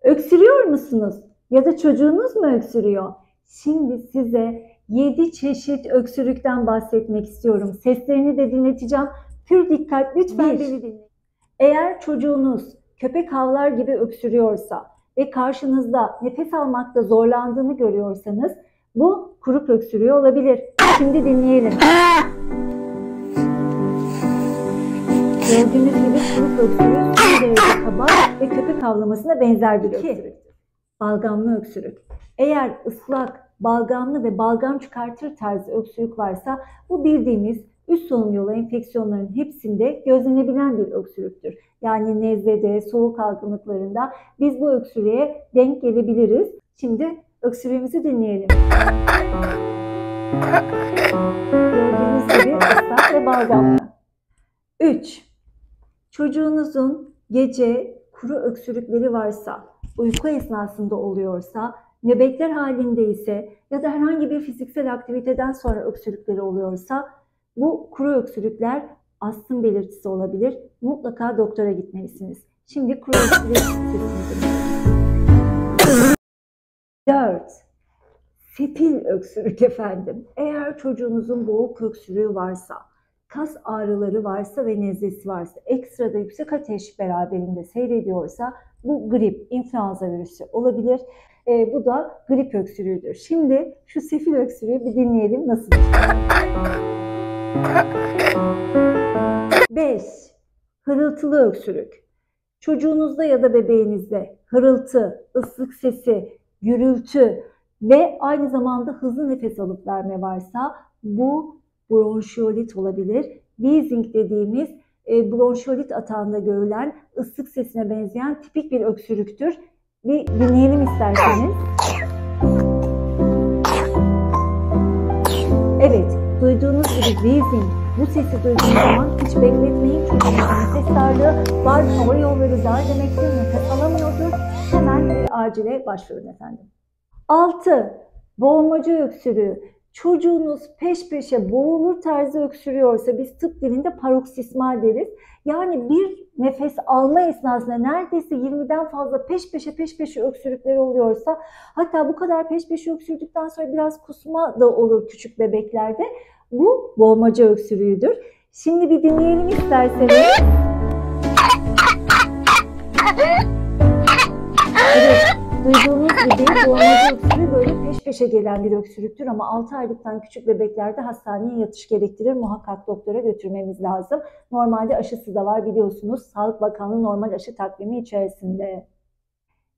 Öksürüyor musunuz? Ya da çocuğunuz mu öksürüyor? Şimdi size 7 çeşit öksürükten bahsetmek istiyorum. Seslerini de dinleteceğim. Pür dikkat, lütfen beni dinleyin. Eğer çocuğunuz köpek havlar gibi öksürüyorsa ve karşınızda nefes almakta zorlandığını görüyorsanız bu kurup öksürüyor olabilir. Şimdi dinleyelim. Gördüğünüz gibi kurup öksürüğü son derece kaba ve köpek havlamasına benzer bir öksürüktür. Balgamlı öksürük. Eğer ıslak, balgamlı ve balgam çıkartır tarzı öksürük varsa bu bildiğimiz üst solunum yolu enfeksiyonlarının hepsinde gözlenebilen bir öksürüktür. Yani nezlede, soğuk algınlıklarında biz bu öksürüğe denk gelebiliriz. Şimdi öksürüğümüzü dinleyelim. Gördüğünüz gibi ıslak ve balgamlı. 3. Çocuğunuzun gece kuru öksürükleri varsa, uyku esnasında oluyorsa, nöbetler halinde ise ya da herhangi bir fiziksel aktiviteden sonra öksürükleri oluyorsa bu kuru öksürükler astım belirtisi olabilir. Mutlaka doktora gitmelisiniz. Şimdi kuru öksürük sesini 4. Sefil öksürük efendim. Eğer çocuğunuzun boğuk öksürüğü varsa, kas ağrıları varsa ve nezlesi varsa, ekstra da yüksek ateş beraberinde seyrediyorsa bu grip, influenza virüsü olabilir. Bu da grip öksürüğüdür. Şimdi şu sefil öksürüğü bir dinleyelim nasıl? 5. Hırıltılı öksürük. Çocuğunuzda ya da bebeğinizde hırıltı, ıslık sesi, gürültü ve aynı zamanda hızlı nefes alıp verme varsa bu bronşiolit olabilir. Wheezing dediğimiz bronşiolit atağında görülen ıslık sesine benzeyen tipik bir öksürüktür. Bir dinleyelim isterseniz. Evet, duyduğunuz gibi wheezing. Bu sesi duyduğunuz zaman hiç bekletmeyin. Çocuğunuzun nefes darlığı var, hava yolları dar demektir, nefes alamıyordur. Hemen bir acile başvurun efendim. 6. Boğulmacı öksürüğü. Çocuğunuz peş peşe boğulur tarzı öksürüyorsa biz tıp dilinde paroksismal deriz. Yani bir nefes alma esnasında neredeyse 20'den fazla peş peşe öksürükleri oluyorsa, hatta bu kadar peş peşe öksürdükten sonra biraz kusma da olur küçük bebeklerde. Bu boğulmacı öksürüğüdür. Şimdi bir dinleyelim isterseniz. Evet, duyduğunuz gibi boğulmacı öksürüğü böyle peş peşe gelen bir öksürüktür ama 6 aylıktan küçük bebeklerde hastaneye yatış gerektirir. Muhakkak doktora götürmemiz lazım. Normalde aşısı da var biliyorsunuz. Sağlık Bakanlığı normal aşı takvimi içerisinde.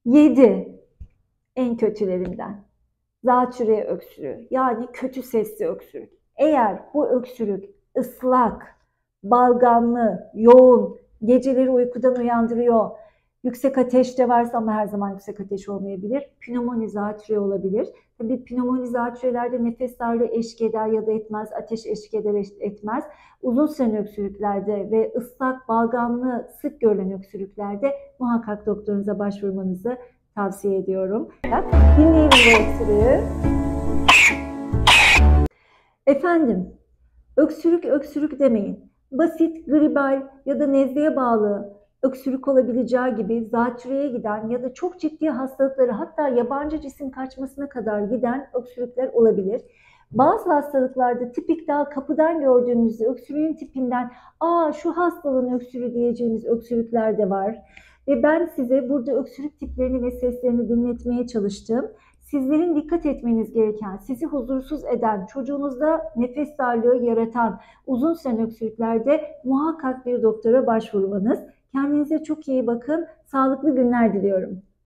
7. En kötülerinden. Zatürre öksürüğü, yani kötü sesli öksürük. Eğer bu öksürük ıslak, balgamlı, yoğun, geceleri uykudan uyandırıyor, yüksek ateş de varsa ama her zaman yüksek ateş olmayabilir, pnömoni zatürre olabilir. Tabii pnömoni zatürrelerde nefes darlığı eşlik eder ya da etmez, ateş eşlik eder etmez. Uzun süren öksürüklerde ve ıslak, balgamlı, sık görülen öksürüklerde muhakkak doktorunuza başvurmanızı tavsiye ediyorum. Dinleyelim bu öksürüğü. Efendim, öksürük demeyin. Basit, gribal ya da nezleye bağlı öksürük olabileceği gibi zatürreye giden ya da çok ciddi hastalıkları, hatta yabancı cisim kaçmasına kadar giden öksürükler olabilir. Bazı hastalıklarda tipik daha kapıdan gördüğümüz öksürüğün tipinden şu hastalığın öksürüğü diyeceğimiz öksürükler de var. Ve ben size burada öksürük tiplerini ve seslerini dinletmeye çalıştım. Sizlerin dikkat etmeniz gereken, sizi huzursuz eden, çocuğunuzda nefes darlığı yaratan uzun süren öksürüklerde muhakkak bir doktora başvurmanız. Kendinize çok iyi bakın. Sağlıklı günler diliyorum.